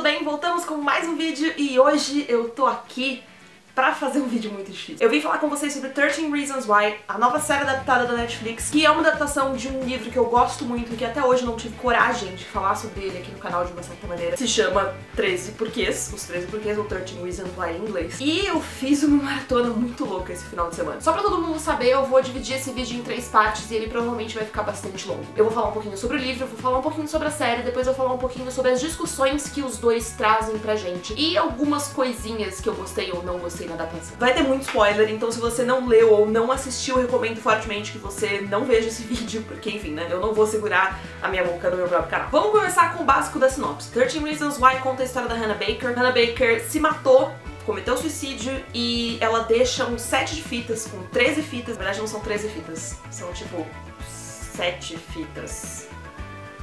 bem? Voltamos com mais um vídeo e hoje eu tô aqui pra fazer um vídeo muito difícil. Eu vim falar com vocês sobre 13 Reasons Why, a nova série adaptada da Netflix, que é uma adaptação de um livro que eu gosto muito e que até hoje não tive coragem de falar sobre ele aqui no canal de uma certa maneira. Se chama 13 Porquês, os 13 Porquês ou 13 Reasons Why em inglês. E eu fiz uma maratona muito louca esse final de semana. Só pra todo mundo saber, eu vou dividir esse vídeo em 3 partes e ele provavelmente vai ficar bastante longo. Eu vou falar um pouquinho sobre o livro, eu vou falar um pouquinho sobre a série, depois eu vou falar um pouquinho sobre as discussões que os dois trazem pra gente e algumas coisinhas que eu gostei ou não gostei na adaptação. Vai ter muito spoiler, então se você não leu ou não assistiu, eu recomendo fortemente que você não veja esse vídeo, porque enfim, né, eu não vou segurar a minha boca no meu próprio canal. Vamos começar com o básico da sinopse. 13 Reasons Why conta a história da Hannah Baker. Hannah Baker se matou, cometeu suicídio e ela deixa um set de fitas com 13 fitas. Na verdade não são 13 fitas, são tipo 7 fitas,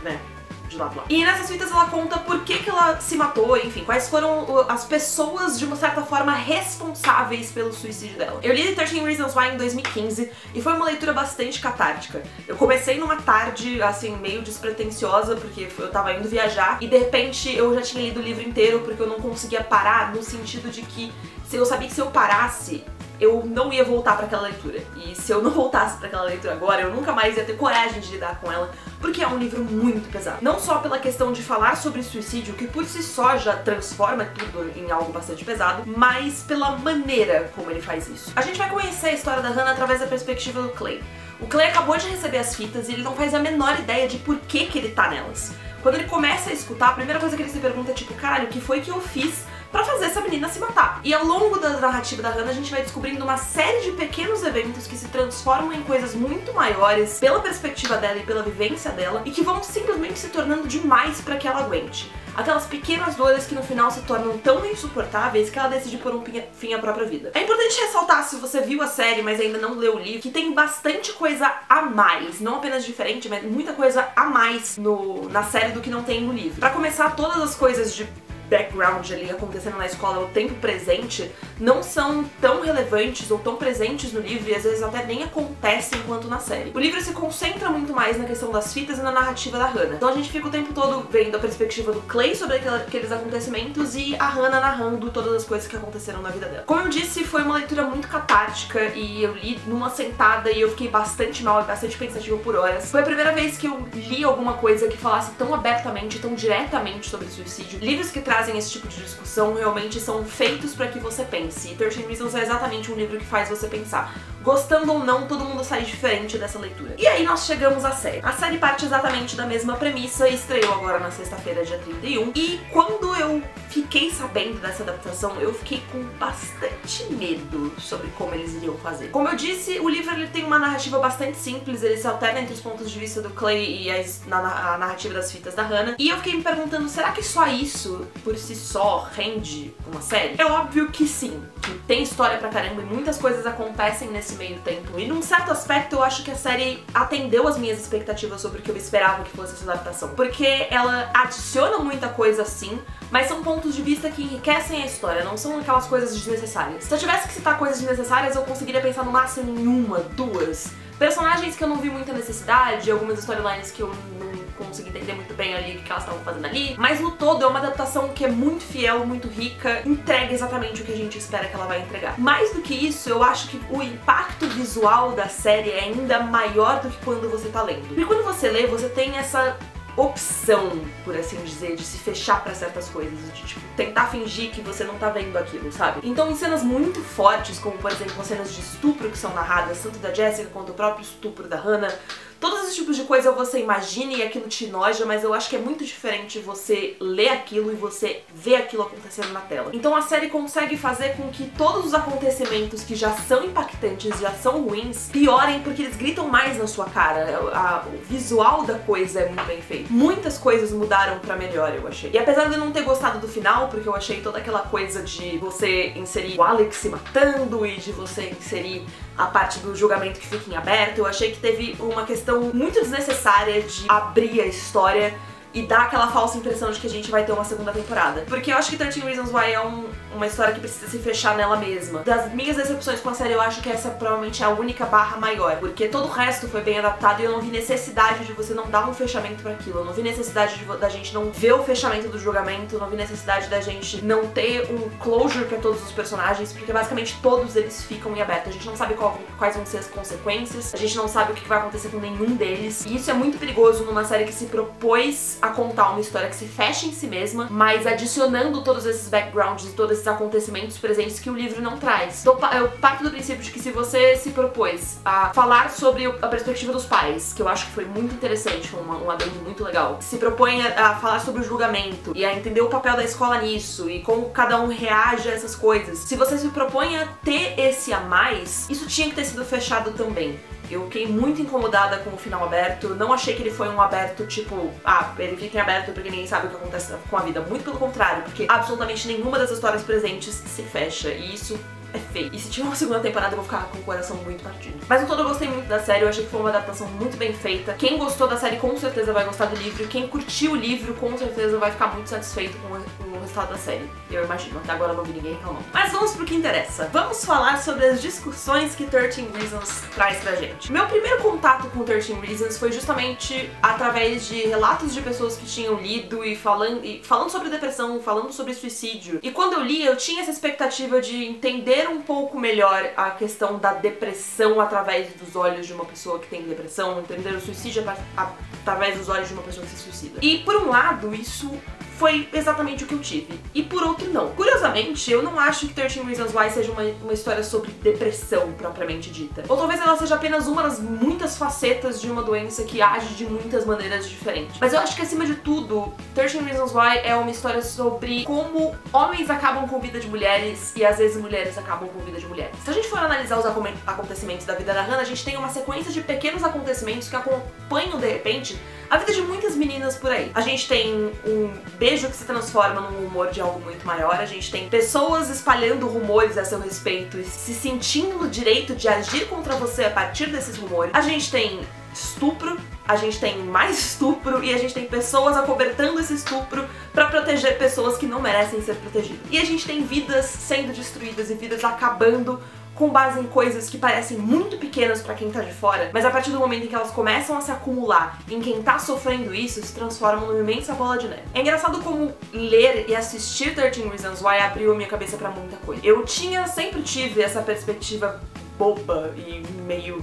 né? De lado a lado. E nessas fitas ela conta por que ela se matou, enfim, quais foram as pessoas de uma certa forma responsáveis pelo suicídio dela. Eu li 13 Reasons Why em 2015 e foi uma leitura bastante catártica. Eu comecei numa tarde, assim, meio despretensiosa, porque eu tava indo viajar e de repente eu já tinha lido o livro inteiro porque eu não conseguia parar, no sentido de que eu sabia que se eu parasse eu não ia voltar pra aquela leitura. E se eu não voltasse pra aquela leitura agora, eu nunca mais ia ter coragem de lidar com ela, porque é um livro muito pesado. Não só pela questão de falar sobre suicídio, que por si só já transforma tudo em algo bastante pesado, mas pela maneira como ele faz isso. A gente vai conhecer a história da Hannah através da perspectiva do Clay. O Clay acabou de receber as fitas e ele não faz a menor ideia de por que ele tá nelas. Quando ele começa a escutar, a primeira coisa que ele se pergunta é tipo, caralho, o que foi que eu fiz pra fazer essa menina se matar? E ao longo da narrativa da Hannah a gente vai descobrindo uma série de pequenos eventos que se transformam em coisas muito maiores pela perspectiva dela e pela vivência dela e que vão simplesmente se tornando demais pra que ela aguente. Aquelas pequenas dores que no final se tornam tão insuportáveis que ela decide pôr um fim à própria vida. É importante ressaltar, se você viu a série mas ainda não leu o livro, que tem bastante coisa a mais, não apenas diferente, mas muita coisa a mais na série do que não tem no livro. Pra começar, todas as coisas de background ali acontecendo na escola, o tempo presente, não são tão relevantes ou tão presentes no livro e às vezes até nem acontecem quanto na série. O livro se concentra muito mais na questão das fitas e na narrativa da Hannah. Então a gente fica o tempo todo vendo a perspectiva do Clay sobre aqueles acontecimentos e a Hannah narrando todas as coisas que aconteceram na vida dela. Como eu disse, foi uma leitura muito catártica e eu li numa sentada e eu fiquei bastante mal e bastante pensativa por horas. Foi a primeira vez que eu li alguma coisa que falasse tão abertamente, tão diretamente sobre suicídio. Livros que trazem esse tipo de discussão realmente são feitos para que você pense. E 13 Reasons é exatamente um livro que faz você pensar. Gostando ou não, todo mundo sai diferente dessa leitura. E aí nós chegamos à série. A série parte exatamente da mesma premissa e estreou agora na sexta-feira, dia 31. E quando eu fiquei sabendo dessa adaptação, eu fiquei com bastante medo sobre como eles iriam fazer. Como eu disse, o livro ele tem uma narrativa bastante simples, ele se alterna entre os pontos de vista do Clay e a narrativa das fitas da Hannah. E eu fiquei me perguntando, será que só isso, por si só, rende uma série? É óbvio que sim, que tem história pra caramba e muitas coisas acontecem nesse meio tempo. E num certo aspecto eu acho que a série atendeu as minhas expectativas sobre o que eu esperava que fosse essa adaptação. Porque ela adiciona muita coisa sim, mas são pontos de vista que enriquecem a história, não são aquelas coisas desnecessárias. Se eu tivesse que citar coisas desnecessárias, eu conseguiria pensar no máximo em uma, duas. Personagens que eu não vi muita necessidade, algumas storylines que eu não consegui entender muito bem ali o que elas estavam fazendo ali, mas no todo é uma adaptação que é muito fiel, muito rica, entrega exatamente o que a gente espera que ela vai entregar. Mais do que isso, eu acho que o impacto visual da série é ainda maior do que quando você tá lendo. E quando você lê, você tem essa opção, por assim dizer, de se fechar pra certas coisas, de tipo, tentar fingir que você não tá vendo aquilo, sabe? Então em cenas muito fortes, como por exemplo as cenas de estupro que são narradas, tanto da Jessica quanto o próprio estupro da Hannah, todos esses tipos de coisa você imagina e aquilo te noja, mas eu acho que é muito diferente você ler aquilo e você ver aquilo acontecendo na tela. Então a série consegue fazer com que todos os acontecimentos que já são impactantes, já são ruins, piorem porque eles gritam mais na sua cara. O visual da coisa é muito bem feito. Muitas coisas mudaram pra melhor, eu achei. E apesar de eu não ter gostado do final, porque eu achei toda aquela coisa de você inserir o Alex se matando e de você inserir a parte do julgamento que fica em aberto, eu achei que teve uma questão muito desnecessária de abrir a história e dá aquela falsa impressão de que a gente vai ter uma segunda temporada. Porque eu acho que 13 Reasons Why é uma história que precisa se fechar nela mesma. Das minhas decepções com a série, eu acho que essa provavelmente é a única barra maior, porque todo o resto foi bem adaptado e eu não vi necessidade de você não dar um fechamento pra aquilo. Eu não vi necessidade da gente não ver o fechamento do julgamento, não vi necessidade da gente não ter um closure pra todos os personagens, porque basicamente todos eles ficam em aberto. A gente não sabe quais vão ser as consequências, a gente não sabe o que vai acontecer com nenhum deles, e isso é muito perigoso numa série que se propôs a contar uma história que se fecha em si mesma, mas adicionando todos esses backgrounds e todos esses acontecimentos presentes que o livro não traz. Então eu parto do princípio de que se você se propôs a falar sobre a perspectiva dos pais, que eu acho que foi muito interessante, foi um adendo muito legal, se propõe a falar sobre o julgamento e a entender o papel da escola nisso e como cada um reage a essas coisas, se você se propõe a ter esse a mais, isso tinha que ter sido fechado também. Eu fiquei muito incomodada com o final aberto, não achei que ele foi um aberto tipo, ele fica em aberto porque ninguém sabe o que acontece com a vida. Muito pelo contrário, porque absolutamente nenhuma das histórias presentes se fecha, e isso é feio. E se tiver uma segunda temporada eu vou ficar com o coração muito partido. Mas no todo eu gostei muito da série, eu achei que foi uma adaptação muito bem feita. Quem gostou da série com certeza vai gostar do livro, quem curtiu o livro com certeza vai ficar muito satisfeito com o resultado da série. Eu imagino, até agora eu não vi ninguém reclamando. Mas vamos pro que interessa. Vamos falar sobre as discussões que 13 Reasons traz pra gente. Meu primeiro contato com 13 Reasons foi justamente através de relatos de pessoas que tinham lido e falando sobre depressão, falando sobre suicídio. E quando eu li, eu tinha essa expectativa de entender um pouco melhor a questão da depressão através dos olhos de uma pessoa que tem depressão, entender o suicídio através dos olhos de uma pessoa que se suicida. E por um lado, isso foi exatamente o que eu tive. E por outro, não. Curiosamente, eu não acho que 13 Reasons Why seja uma história sobre depressão propriamente dita. Ou talvez ela seja apenas uma das muitas facetas de uma doença que age de muitas maneiras diferentes. Mas eu acho que, acima de tudo, 13 Reasons Why é uma história sobre como homens acabam com a vida de mulheres e às vezes mulheres acabam com a vida de mulheres. Se a gente for analisar os acontecimentos da vida da Hannah, a gente tem uma sequência de pequenos acontecimentos que acompanham, de repente, a vida de muitas meninas por aí. A gente tem um beijo que se transforma num rumor de algo muito maior, a gente tem pessoas espalhando rumores a seu respeito e se sentindo no direito de agir contra você a partir desses rumores. A gente tem estupro, a gente tem mais estupro e a gente tem pessoas acobertando esse estupro pra proteger pessoas que não merecem ser protegidas. E a gente tem vidas sendo destruídas e vidas acabando com base em coisas que parecem muito pequenas pra quem tá de fora, mas a partir do momento em que elas começam a se acumular em quem tá sofrendo isso, se transformam numa imensa bola de neve. É engraçado como ler e assistir 13 Reasons Why abriu a minha cabeça pra muita coisa. Eu sempre tive essa perspectiva boba e meio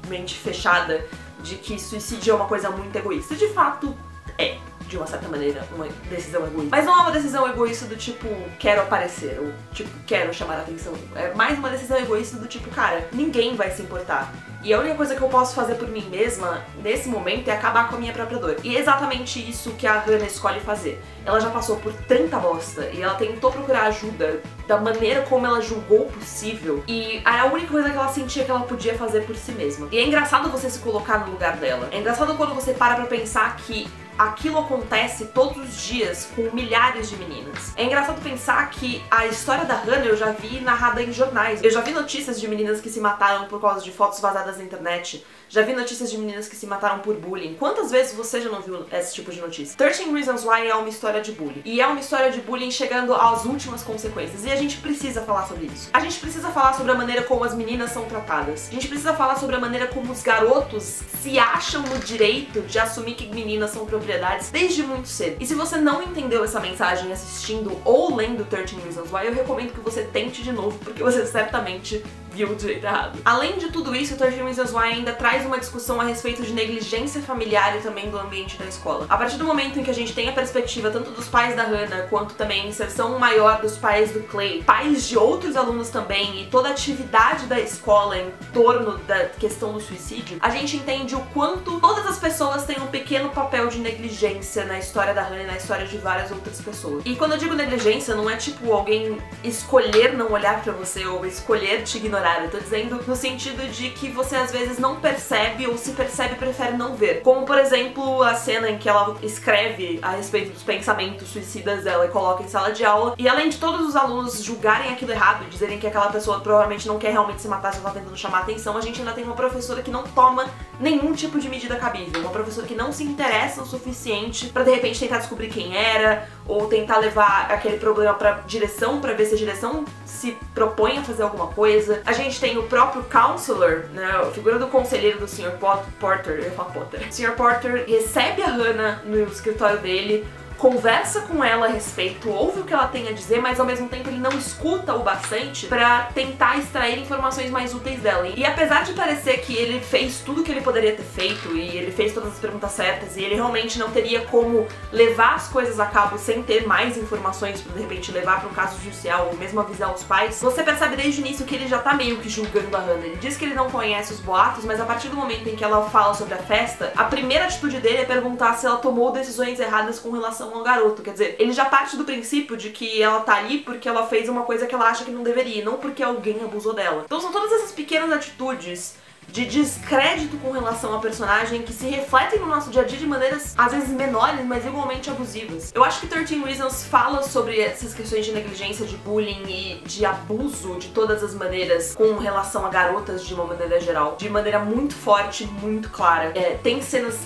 mente fechada de que suicídio é uma coisa muito egoísta. De fato, é, de uma certa maneira, uma decisão egoísta. Mas não é uma decisão egoísta do tipo, quero aparecer, ou tipo, quero chamar a atenção. É mais uma decisão egoísta do tipo, cara, ninguém vai se importar. E a única coisa que eu posso fazer por mim mesma, nesse momento, é acabar com a minha própria dor. E é exatamente isso que a Hannah escolhe fazer. Ela já passou por tanta bosta, e ela tentou procurar ajuda da maneira como ela julgou possível, e a única coisa que ela sentia que ela podia fazer por si mesma. E é engraçado você se colocar no lugar dela. É engraçado quando você para pra pensar que aquilo acontece todos os dias com milhares de meninas. É engraçado pensar que a história da Hannah eu já vi narrada em jornais. Eu já vi notícias de meninas que se mataram por causa de fotos vazadas na internet. Já vi notícias de meninas que se mataram por bullying. Quantas vezes você já não viu esse tipo de notícia? 13 Reasons Why é uma história de bullying. E é uma história de bullying chegando às últimas consequências. E a gente precisa falar sobre isso. A gente precisa falar sobre a maneira como as meninas são tratadas. A gente precisa falar sobre a maneira como os garotos se acham no direito de assumir que meninas são propriedades desde muito cedo. E se você não entendeu essa mensagem assistindo ou lendo 13 Reasons Why, eu recomendo que você tente de novo, porque você certamente viu do jeito errado. Além de tudo isso, 13 Reasons Why ainda traz uma discussão a respeito de negligência familiar e também do ambiente da escola. A partir do momento em que a gente tem a perspectiva tanto dos pais da Hannah, quanto também a inserção maior dos pais do Clay, pais de outros alunos também, e toda a atividade da escola em torno da questão do suicídio, a gente entende o quanto todas as pessoas têm um pequeno papel de negligência na história da Hannah e na história de várias outras pessoas. E quando eu digo negligência, não é tipo alguém escolher não olhar pra você ou escolher te ignorar horário, eu tô dizendo no sentido de que você às vezes não percebe ou se percebe prefere não ver. Como, por exemplo, a cena em que ela escreve a respeito dos pensamentos suicidas dela e coloca em sala de aula, e além de todos os alunos julgarem aquilo errado e dizerem que aquela pessoa provavelmente não quer realmente se matar, só tá tentando chamar atenção, a gente ainda tem uma professora que não toma nenhum tipo de medida cabível, uma professora que não se interessa o suficiente pra de repente tentar descobrir quem era, ou tentar levar aquele problema pra direção, pra ver se a direção se propõe a fazer alguma coisa. A gente tem o próprio counselor, né, a figura do conselheiro do Sr. Porter, eu ia falar Potter. O Sr. Porter recebe a Hannah no escritório dele, conversa com ela a respeito, ouve o que ela tem a dizer, mas ao mesmo tempo ele não escuta o bastante pra tentar extrair informações mais úteis dela. E apesar de parecer que ele fez tudo o que ele poderia ter feito, e ele fez todas as perguntas certas, e ele realmente não teria como levar as coisas a cabo sem ter mais informações pra de repente levar pra um caso judicial ou mesmo avisar os pais, você percebe desde o início que ele já tá meio que julgando a Hannah. Ele diz que ele não conhece os boatos, mas a partir do momento em que ela fala sobre a festa, a primeira atitude dele é perguntar se ela tomou decisões erradas com relação ao garoto. Quer dizer, ele já parte do princípio de que ela tá ali porque ela fez uma coisa que ela acha que não deveria, não porque alguém abusou dela. Então são todas essas pequenas atitudes de descrédito com relação à personagem que se refletem no nosso dia a dia de maneiras às vezes menores, mas igualmente abusivas. Eu acho que 13 Reasons fala sobre essas questões de negligência, de bullying e de abuso de todas as maneiras com relação a garotas de uma maneira geral, de maneira muito forte, muito clara. Tem cenas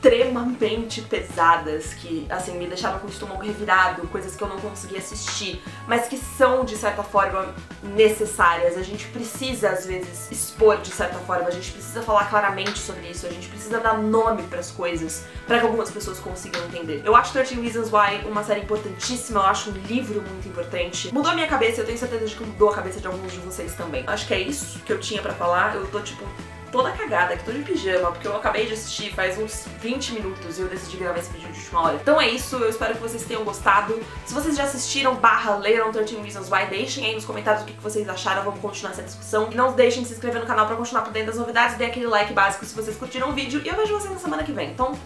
extremamente pesadas que, assim, me deixaram com o estômago revirado, coisas que eu não consegui assistir, mas que são, de certa forma, necessárias. A gente precisa, às vezes, expor de certa forma, a gente precisa falar claramente sobre isso, a gente precisa dar nome pras coisas, pra que algumas pessoas consigam entender. Eu acho 13 Reasons Why uma série importantíssima, eu acho um livro muito importante. Mudou a minha cabeça, eu tenho certeza de que mudou a cabeça de alguns de vocês também. Acho que é isso que eu tinha pra falar, eu tô, tipo, toda cagada, que tô de pijama, porque eu acabei de assistir faz uns 20 minutos e eu decidi gravar esse vídeo de última hora. Então é isso, eu espero que vocês tenham gostado. Se vocês já assistiram / leram 13 Reasons Why, deixem aí nos comentários o que vocês acharam, vamos continuar essa discussão. E não deixem de se inscrever no canal pra continuar por dentro das novidades, dê aquele like básico se vocês curtiram o vídeo e eu vejo vocês na semana que vem. Então,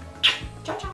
tchau, tchau!